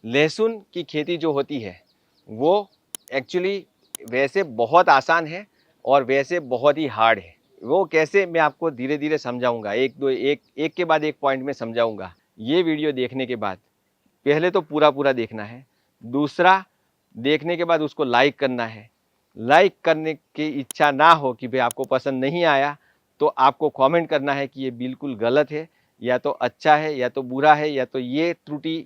लहसुन की खेती जो होती है वो एक्चुअली वैसे बहुत आसान है और वैसे बहुत ही हार्ड है। वो कैसे, मैं आपको धीरे धीरे समझाऊंगा, एक के बाद एक पॉइंट में समझाऊंगा। ये वीडियो देखने के बाद पहले तो पूरा पूरा देखना है, दूसरा देखने के बाद उसको लाइक करना है। लाइक करने की इच्छा ना हो कि भाई आपको पसंद नहीं आया, तो आपको कमेंट करना है कि ये बिल्कुल गलत है, या तो अच्छा है, या तो बुरा है, या तो ये त्रुटि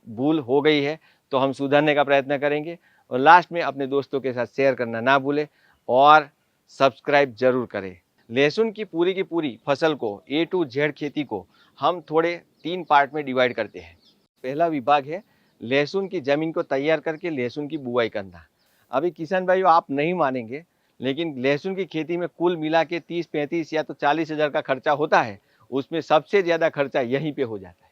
भूल हो गई है, तो हम सुधारने का प्रयत्न करेंगे। और लास्ट में अपने दोस्तों के साथ शेयर करना ना भूलें और सब्सक्राइब जरूर करें। लहसुन की पूरी फसल को, ए टू जेड खेती को हम थोड़े 3 पार्ट में डिवाइड करते हैं। पहला विभाग है लहसुन की ज़मीन को तैयार करके लहसुन की बुआई करना। अभी किसान भाइयों, आप नहीं मानेंगे, लेकिन लहसुन की खेती में कुल मिला के 30-35 या तो 40,000 का खर्चा होता है। उसमें सबसे ज़्यादा खर्चा यहीं पे हो जाता है,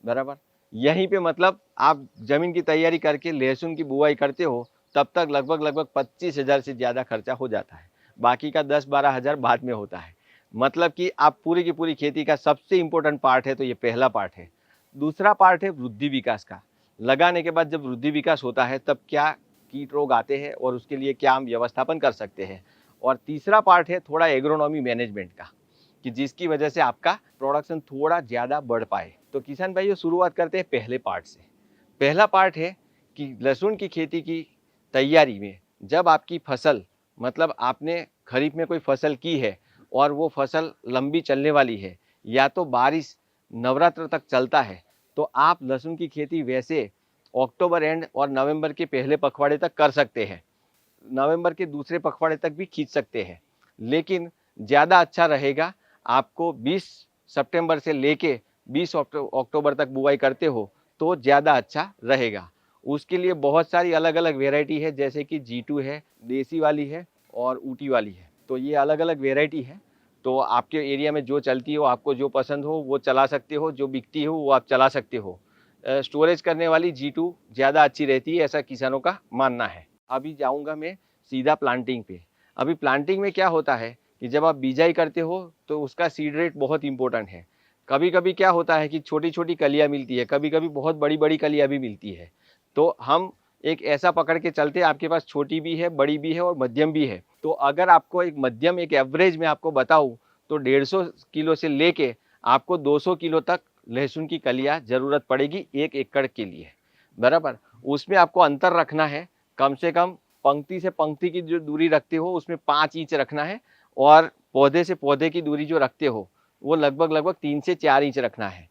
बराबर। यहीं पे मतलब आप ज़मीन की तैयारी करके लहसुन की बुआई करते हो, तब तक लगभग 25,000 से ज़्यादा खर्चा हो जाता है। बाकी का 10-12,000 बाद में होता है। मतलब कि आप पूरी की पूरी खेती का सबसे इम्पोर्टेंट पार्ट है, तो ये पहला पार्ट है। दूसरा पार्ट है वृद्धि विकास का। लगाने के बाद जब वृद्धि विकास होता है, तब क्या कीट रोग आते हैं और उसके लिए क्या हम व्यवस्थापन कर सकते हैं। और तीसरा पार्ट है थोड़ा एग्रोनॉमी मैनेजमेंट का, कि जिसकी वजह से आपका प्रोडक्शन थोड़ा ज़्यादा बढ़ पाए। तो किसान भाइयों, शुरुआत करते हैं पहले पार्ट से। पहला पार्ट है कि लहसुन की खेती की तैयारी में जब आपकी फसल, मतलब आपने खरीफ में कोई फसल की है और वो फसल लंबी चलने वाली है, या तो बारिश नवरात्र तक चलता है, तो आप लहसुन की खेती वैसे अक्टूबर एंड और नवंबर के पहले पखवाड़े तक कर सकते हैं। नवंबर के दूसरे पखवाड़े तक भी खींच सकते हैं। लेकिन ज़्यादा अच्छा रहेगा, आपको 20 सितंबर से लेके 20 अक्टूबर तक बुआई करते हो तो ज़्यादा अच्छा रहेगा। उसके लिए बहुत सारी अलग अलग वेराइटी है, जैसे कि G2 है, देसी वाली है और ऊटी वाली है। तो ये अलग अलग वेराइटी है। तो आपके एरिया में जो चलती हो, आपको जो पसंद हो वो चला सकते हो, जो बिकती हो वो आप चला सकते हो। स्टोरेज करने वाली G2 ज़्यादा अच्छी रहती है, ऐसा किसानों का मानना है। अभी जाऊंगा मैं सीधा प्लांटिंग पे। अभी प्लांटिंग में क्या होता है कि जब आप बिजाई करते हो तो उसका सीड रेट बहुत इंपॉर्टेंट है। कभी कभी क्या होता है कि छोटी छोटी कलियां मिलती है, कभी कभी बहुत बड़ी बड़ी कलियां भी मिलती है। तो हम एक ऐसा पकड़ के चलते हैं, आपके पास छोटी भी है, बड़ी भी है और मध्यम भी है। तो अगर आपको एक मध्यम, एक एवरेज में आपको बताऊं, तो 150 किलो से लेके आपको 200 किलो तक लहसुन की कलियां जरूरत पड़ेगी 1 एकड़ के लिए, बराबर। उसमें आपको अंतर रखना है, कम से कम पंक्ति से पंक्ति की जो दूरी रखते हो उसमें 5 इंच रखना है, और पौधे से पौधे की दूरी जो रखते हो वो लगभग 3 से 4 इंच रखना है।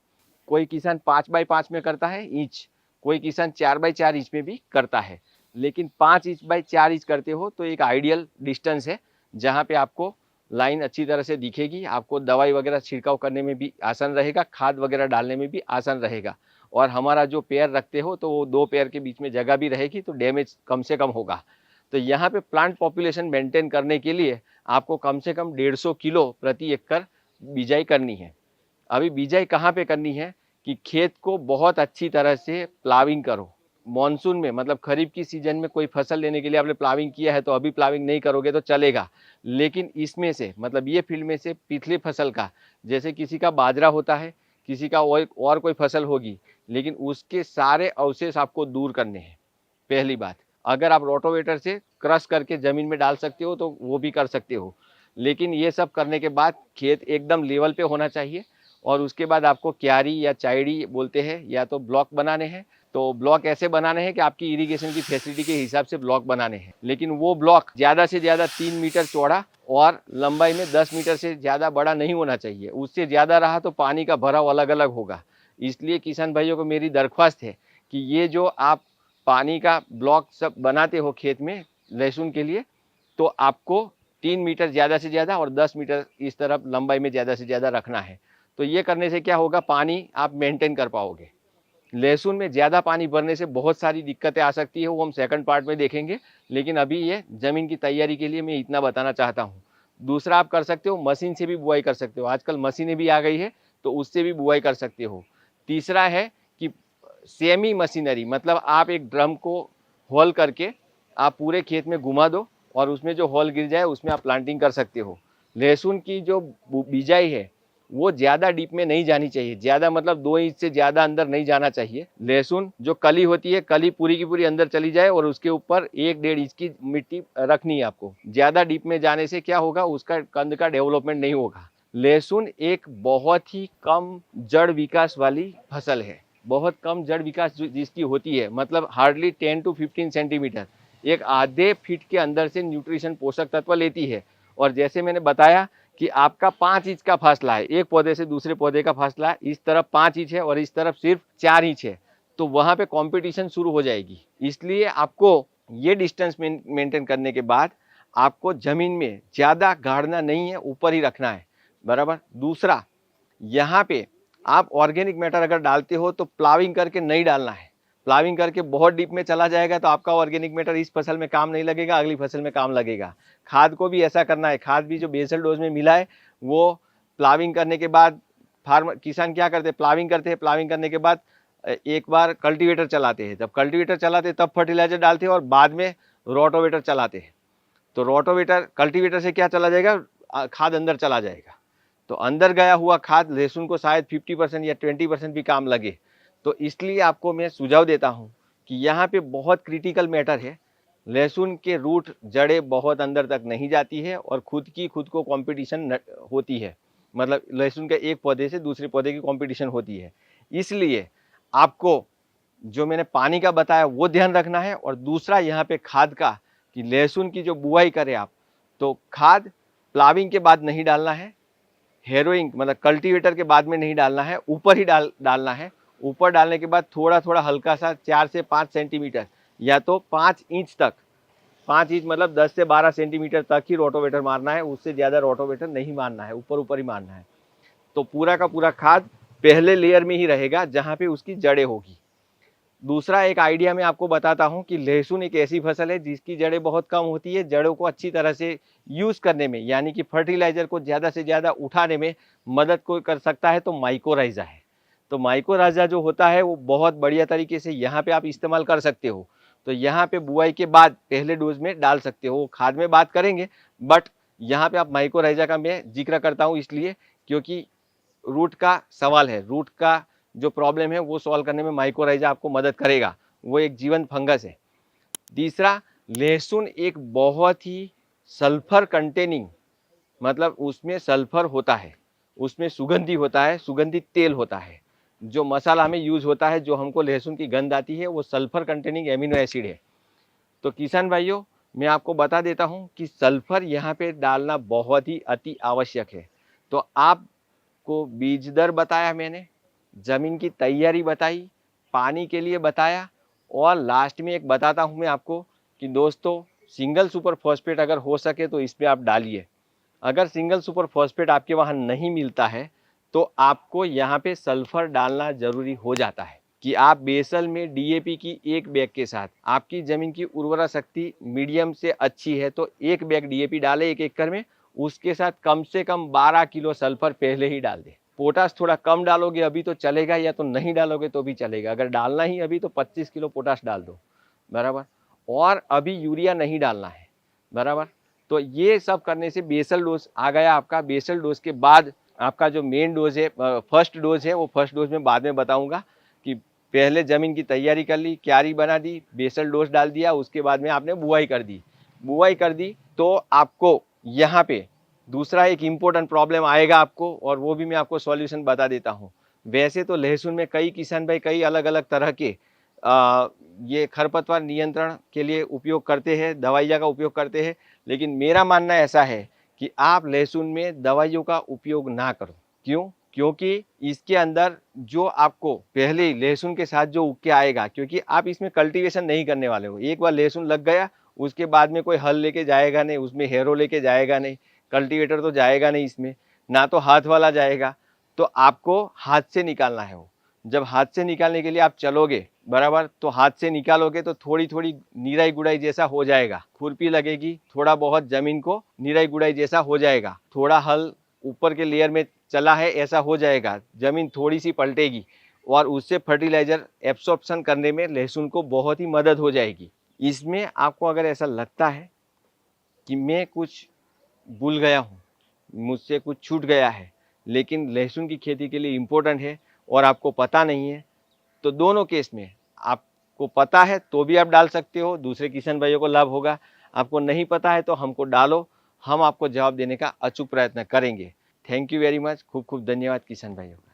कोई किसान 5x5 में करता है इंच, कोई किसान 4x4 इंच में भी करता है। लेकिन 5 इंच बाई 4 इंच करते हो तो एक आइडियल डिस्टेंस है, जहाँ पे आपको लाइन अच्छी तरह से दिखेगी, आपको दवाई वगैरह छिड़काव करने में भी आसान रहेगा, खाद वगैरह डालने में भी आसान रहेगा। और हमारा जो पेड़ रखते हो तो वो 2 पेड़ के बीच में जगह भी रहेगी, तो डैमेज कम से कम होगा। तो यहाँ पे प्लांट पॉपुलेशन मेंटेन करने के लिए आपको कम से कम 150 किलो प्रति एकड़ बिजाई करनी है। अभी बिजाई कहाँ पे करनी है कि खेत को बहुत अच्छी तरह से प्लाविंग करो। मॉनसून में, मतलब खरीफ की सीजन में कोई फसल लेने के लिए आपने प्लाविंग किया है, तो अभी प्लाविंग नहीं करोगे तो चलेगा। लेकिन इसमें से, मतलब ये फील्ड में से पिछली फसल का, जैसे किसी का बाजरा होता है, किसी का और कोई फसल होगी, लेकिन उसके सारे अवशेष आपको दूर करने हैं। पहली बात, अगर आप रोटोवेटर से क्रश करके ज़मीन में डाल सकते हो तो वो भी कर सकते हो। लेकिन ये सब करने के बाद खेत एकदम लेवल पे होना चाहिए। और उसके बाद आपको क्यारी या चाइड़ी बोलते हैं, या तो ब्लॉक बनाने हैं। तो ब्लॉक ऐसे बनाने हैं कि आपकी इरिगेशन की फैसिलिटी के हिसाब से ब्लॉक बनाने हैं, लेकिन वो ब्लॉक ज़्यादा से ज़्यादा 3 मीटर चौड़ा और लंबाई में 10 मीटर से ज़्यादा बड़ा नहीं होना चाहिए। उससे ज़्यादा रहा तो पानी का भराव अलग अलग होगा। इसलिए किसान भाइयों को मेरी दरख्वास्त है कि ये जो आप पानी का ब्लॉक सब बनाते हो खेत में लहसुन के लिए, तो आपको 3 मीटर ज़्यादा से ज़्यादा और 10 मीटर इस तरफ लंबाई में ज़्यादा से ज़्यादा रखना है। तो ये करने से क्या होगा, पानी आप मेंटेन कर पाओगे। लहसुन में ज़्यादा पानी भरने से बहुत सारी दिक्कतें आ सकती है, वो हम सेकंड पार्ट में देखेंगे। लेकिन अभी ये ज़मीन की तैयारी के लिए मैं इतना बताना चाहता हूँ। दूसरा, आप कर सकते हो मशीन से भी बुआई कर सकते हो, आजकल मशीनें भी आ गई है, तो उससे भी बुआई कर सकते हो। तीसरा है कि सेमी मशीनरी, मतलब आप एक ड्रम को होल करके आप पूरे खेत में घुमा दो और उसमें जो होल गिर जाए उसमें आप प्लांटिंग कर सकते हो। लहसुन की जो बिजाई है वो ज़्यादा डीप में नहीं जानी चाहिए। ज़्यादा मतलब 2 इंच से ज़्यादा अंदर नहीं जाना चाहिए। लहसुन जो कली होती है, कली पूरी की पूरी अंदर चली जाए और उसके ऊपर 1-1.5 इंच की मिट्टी रखनी है आपको। ज़्यादा डीप में जाने से क्या होगा, उसका कंद का डेवलपमेंट नहीं होगा। लहसुन एक बहुत ही कम जड़ विकास वाली फसल है। बहुत कम जड़ विकास जिसकी होती है, मतलब हार्डली 10 to 15 सेंटीमीटर, एक आधे फीट के अंदर से न्यूट्रिशन पोषक तत्व लेती है। और जैसे मैंने बताया कि आपका 5 इंच का फासला है, एक पौधे से दूसरे पौधे का फासला इस तरफ 5 इंच है और इस तरफ सिर्फ 4 इंच है, तो वहां पे कंपटीशन शुरू हो जाएगी। इसलिए आपको ये डिस्टेंस मेंटेन करने के बाद आपको जमीन में ज्यादा गाड़ना नहीं है, ऊपर ही रखना है, बराबर। दूसरा, यहाँ पे आप ऑर्गेनिक मैटर अगर डालते हो तो प्लाविंग करके नहीं डालना है। प्लाविंग करके बहुत डीप में चला जाएगा तो आपका ऑर्गेनिक मैटर इस फसल में काम नहीं लगेगा, अगली फसल में काम लगेगा। खाद को भी ऐसा करना है। खाद भी जो बेसल डोज में मिला है वो प्लाविंग करने के बाद किसान क्या करते हैं, प्लाविंग करते हैं, प्लाविंग करने के बाद एक बार कल्टीवेटर चलाते हैं। जब कल्टीवेटर चलाते हैं तब फर्टिलाइजर डालते हैं और बाद में रोटोवेटर चलाते हैं। तो रोटोवेटर कल्टीवेटर से क्या चला जाएगा, खाद अंदर चला जाएगा। तो अंदर गया हुआ खाद लहसुन को शायद 50% या 20% भी काम लगे। तो इसलिए आपको मैं सुझाव देता हूं कि यहाँ पे बहुत क्रिटिकल मैटर है। लहसुन के रूट जड़ें बहुत अंदर तक नहीं जाती है और खुद को कंपटीशन होती है, मतलब लहसुन के एक पौधे से दूसरे पौधे की कंपटीशन होती है। इसलिए आपको जो मैंने पानी का बताया वो ध्यान रखना है। और दूसरा यहाँ पे खाद का, कि लहसुन की जो बुआई करें आप, तो खाद प्लाविंग के बाद नहीं डालना है, हेरोइंग मतलब कल्टीवेटर के बाद में नहीं डालना है, ऊपर ही डालना है। ऊपर डालने के बाद थोड़ा थोड़ा हल्का सा 4 से 5 सेंटीमीटर या तो 5 इंच तक, 5 इंच मतलब 10 से 12 सेंटीमीटर तक ही रोटोवेटर मारना है, उससे ज़्यादा रोटोवेटर नहीं मारना है, ऊपर ऊपर ही मारना है। तो पूरा का पूरा खाद पहले लेयर में ही रहेगा जहाँ पे उसकी जड़ें होगी। दूसरा एक आइडिया मैं आपको बताता हूँ कि लहसुन एक ऐसी फसल है जिसकी जड़ें बहुत कम होती है। जड़ों को अच्छी तरह से यूज़ करने में, यानी कि फर्टिलाइजर को ज़्यादा से ज़्यादा उठाने में मदद को कर सकता है तो माइकोराइजा है। तो माइकोराइजा जो होता है वो बहुत बढ़िया तरीके से यहाँ पे आप इस्तेमाल कर सकते हो। तो यहाँ पे बुआई के बाद पहले डोज में डाल सकते हो। खाद में बात करेंगे, बट यहाँ पे आप माइकोराइजा का मैं जिक्र करता हूँ इसलिए क्योंकि रूट का सवाल है। रूट का जो प्रॉब्लम है वो सॉल्व करने में माइकोराइजा आपको मदद करेगा। वो एक जीवंत फंगस है। तीसरा, लहसुन एक बहुत ही सल्फर कंटेनिंग, मतलब उसमें सल्फर होता है, उसमें सुगंधी होता है, सुगंधित तेल होता है। जो मसाला में यूज होता है, जो हमको लहसुन की गंध आती है, वो सल्फर कंटेनिंग एमिनो एसिड है। तो किसान भाइयों, मैं आपको बता देता हूं कि सल्फर यहाँ पे डालना बहुत ही अति आवश्यक है। तो आपको बीज दर बताया मैंने, जमीन की तैयारी बताई, पानी के लिए बताया, और लास्ट में एक बताता हूं मैं आपको कि दोस्तों, सिंगल सुपर फॉस्फेट अगर हो सके तो इस पे आप डालिए। अगर सिंगल सुपर फॉस्फेट आपके वहाँ नहीं मिलता है तो आपको यहाँ पे सल्फर डालना जरूरी हो जाता है। कि आप बेसल में डीएपी की एक बैग के साथ, आपकी जमीन की उर्वरा शक्ति मीडियम से अच्छी है तो एक बैग डीएपी डाले 1 एकड़ में, उसके साथ कम से कम 12 किलो सल्फर पहले ही डाल दे। पोटास थोड़ा कम डालोगे अभी तो चलेगा, या तो नहीं डालोगे तो भी चलेगा। अगर डालना ही अभी तो 25 किलो पोटास डाल दो, बराबर। और अभी यूरिया नहीं डालना है, बराबर। तो ये सब करने से बेसल डोज आ गया आपका। बेसल डोज के बाद आपका जो मेन डोज है, फर्स्ट डोज है, वो फर्स्ट डोज में बाद में बताऊंगा कि पहले ज़मीन की तैयारी कर ली, क्यारी बना दी, बेसल डोज डाल दिया, उसके बाद में आपने बुआई कर दी। बुआई कर दी तो आपको यहाँ पे दूसरा एक इम्पोर्टेंट प्रॉब्लम आएगा आपको, और वो भी मैं आपको सॉल्यूशन बता देता हूँ। वैसे तो लहसुन में कई किसान भाई कई अलग अलग तरह के ये खरपतवार नियंत्रण के लिए उपयोग करते हैं, दवाइयाँ का उपयोग करते हैं, लेकिन मेरा मानना ऐसा है कि आप लहसुन में दवाइयों का उपयोग ना करो। क्यों? क्योंकि इसके अंदर जो आपको पहले ही लहसुन के साथ जो उग के आएगा, क्योंकि आप इसमें कल्टीवेशन नहीं करने वाले हो। एक बार लहसुन लग गया उसके बाद में कोई हल लेके जाएगा नहीं, उसमें हेरो लेके जाएगा नहीं, कल्टीवेटर तो जाएगा नहीं इसमें, ना तो हाथ वाला जाएगा। तो आपको हाथ से निकालना है वो। जब हाथ से निकालने के लिए आप चलोगे, बराबर, तो हाथ से निकालोगे तो थोड़ी थोड़ी निराई गुड़ाई जैसा हो जाएगा, खुरपी लगेगी, थोड़ा बहुत जमीन को निराई गुड़ाई जैसा हो जाएगा, थोड़ा हल ऊपर के लेयर में चला है ऐसा हो जाएगा, जमीन थोड़ी सी पलटेगी, और उससे फर्टिलाइजर एब्सॉर्प्शन करने में लहसुन को बहुत ही मदद हो जाएगी। इसमें आपको अगर ऐसा लगता है कि मैं कुछ भूल गया हूँ, मुझसे कुछ छूट गया है, लेकिन लहसुन की खेती के लिए इम्पोर्टेंट है और आपको पता नहीं है, तो दोनों केस में आपको पता है तो भी आप डाल सकते हो, दूसरे किसान भाइयों को लाभ होगा। आपको नहीं पता है तो हमको डालो, हम आपको जवाब देने का अचूक प्रयत्न करेंगे। Thank you very much. खूब खूब धन्यवाद किसान भाइयों।